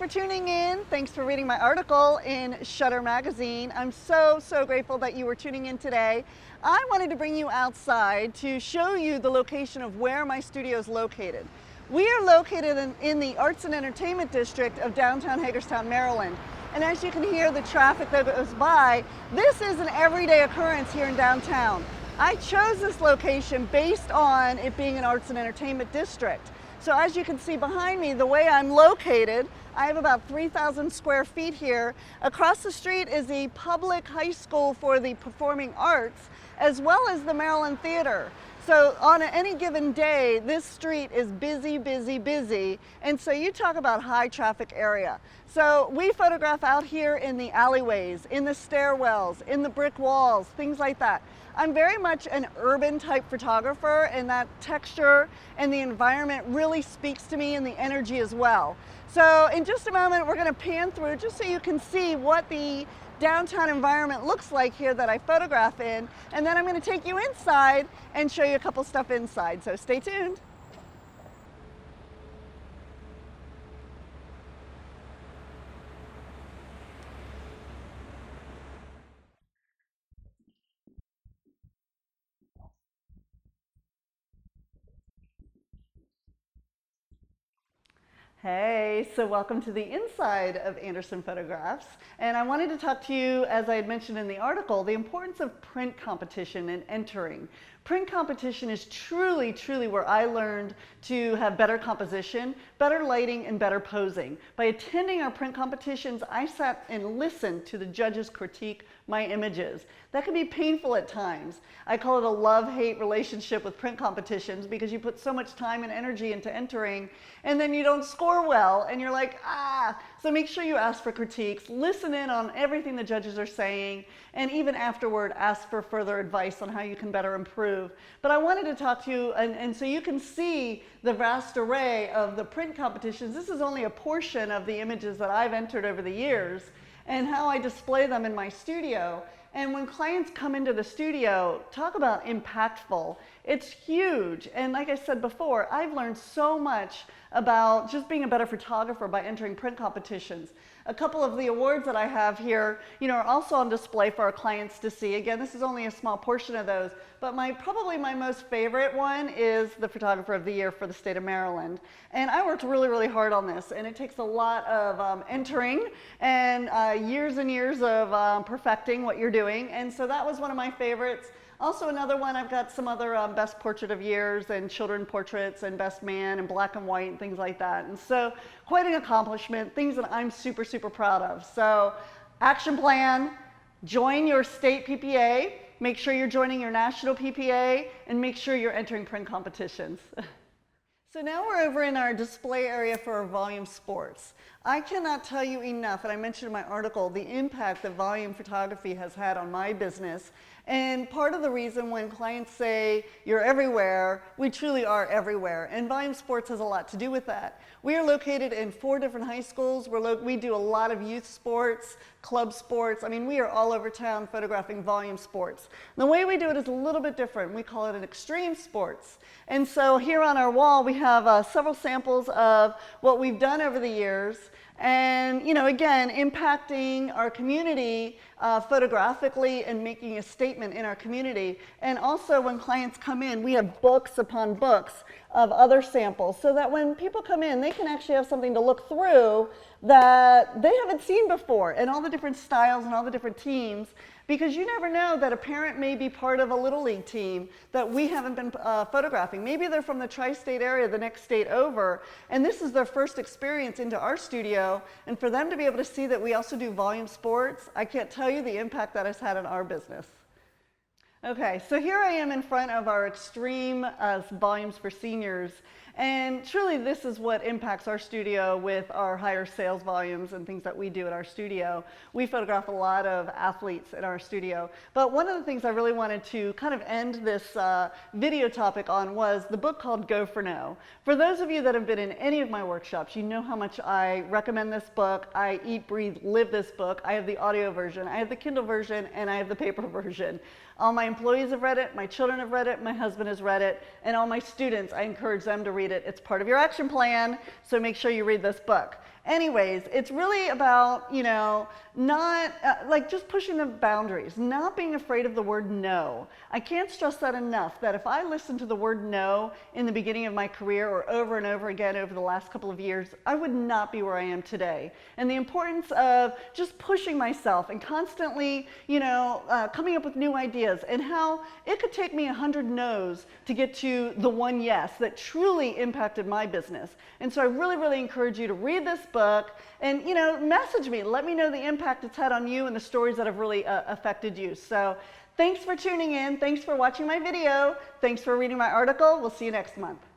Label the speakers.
Speaker 1: for tuning in. Thanks for reading my article in Shutter Magazine. I'm so grateful that you were tuning in today. I wanted to bring you outside to show you the location of where my studio is located. We are located in the Arts and Entertainment District of downtown Hagerstown, Maryland. And as you can hear the traffic that goes by, this is an everyday occurrence here in downtown. I chose this location based on it being an arts and entertainment district. So as you can see behind me, the way I'm located, I have about 3,000 square feet here. Across the street is the public high school for the performing arts, as well as the Maryland Theater. So on any given day, this street is busy, busy, busy. And so you talk about high traffic area. So we photograph out here in the alleyways, in the stairwells, in the brick walls, things like that. I'm very much an urban type photographer, and that texture and the environment really speaks to me, and the energy as well. So in just a moment, we're going to pan through just so you can see what the downtown environment looks like here that I photograph in, and then I'm going to take you inside and show you a couple stuff inside. So stay tuned. Hey, so welcome to the inside of Anderson Photographs. And I wanted to talk to you, as I had mentioned in the article, the importance of print competition and entering. Print competition is truly where I learned to have better composition, better lighting, and better posing. By attending our print competitions, I sat and listened to the judges critique my images. That can be painful at times. I call it a love-hate relationship with print competitions because you put so much time and energy into entering, and then you don't score well, and you're like, ah. So make sure you ask for critiques, listen in on everything the judges are saying, and even afterward, ask for further advice on how you can better improve. But I wanted to talk to you, and so you can see the vast array of the print competitions. This is only a portion of the images that I've entered over the years, and how I display them in my studio. And when clients come into the studio, talk about impactful. It's huge. And like I said before, I've learned so much about just being a better photographer by entering print competitions. A couple of the awards that I have here, are also on display for our clients to see. Again, this is only a small portion of those, but probably my most favorite one is the Photographer of the Year for the state of Maryland. And I worked really hard on this, and it takes a lot of entering and years and years of perfecting what you're doing. And so that was one of my favorites. Also another one, I've got some other best portrait of years and children portraits and best man and black and white and things like that. And so quite an accomplishment, things that I'm super proud of. So action plan, join your state PPA, make sure you're joining your national PPA, and make sure you're entering print competitions. So now we're over in our display area for our volume sports. I cannot tell you enough, and I mentioned in my article, the impact that volume photography has had on my business. And part of the reason when clients say you're everywhere, we truly are everywhere. And volume sports has a lot to do with that. We are located in 4 different high schools. We do a lot of youth sports, club sports. I mean, we are all over town photographing volume sports. And the way we do it is a little bit different. We call it an extreme sports. And so here on our wall, we have several samples of what we've done over the years. And, again, impacting our community photographically and making a statement in our community. And also when clients come in, we have books upon books of other samples so that when people come in, they can actually have something to look through that they haven't seen before, and all the different styles and all the different teams. Because you never know that a parent may be part of a Little League team that we haven't been photographing. Maybe they're from the tri-state area, the next state over, and this is their first experience into our studio. And for them to be able to see that we also do volume sports, I can't tell you the impact that has had on our business. Okay, so here I am in front of our extreme volumes for seniors. And truly, this is what impacts our studio with our higher sales volumes and things that we do at our studio. We photograph a lot of athletes in our studio. But one of the things I really wanted to kind of end this video topic on was the book called Go for No. For those of you that have been in any of my workshops, you know how much I recommend this book. I eat, breathe, live this book. I have the audio version, I have the Kindle version, and I have the paper version. All my employees have read it, my children have read it, my husband has read it, and all my students, I encourage them to read it. It's part of your action plan, so make sure you read this book. Anyways, it's really about, not like just pushing the boundaries, not being afraid of the word no. I can't stress that enough, that if I listened to the word no in the beginning of my career or over and over again over the last couple of years, I would not be where I am today. And the importance of just pushing myself and constantly, coming up with new ideas, and how it could take me 100 no's to get to the one yes that truly impacted my business. And so I really, really encourage you to read this book and, message me. Let me know the impact it's had on you and the stories that have really affected you. So thanks for tuning in. Thanks for watching my video. Thanks for reading my article. We'll see you next month.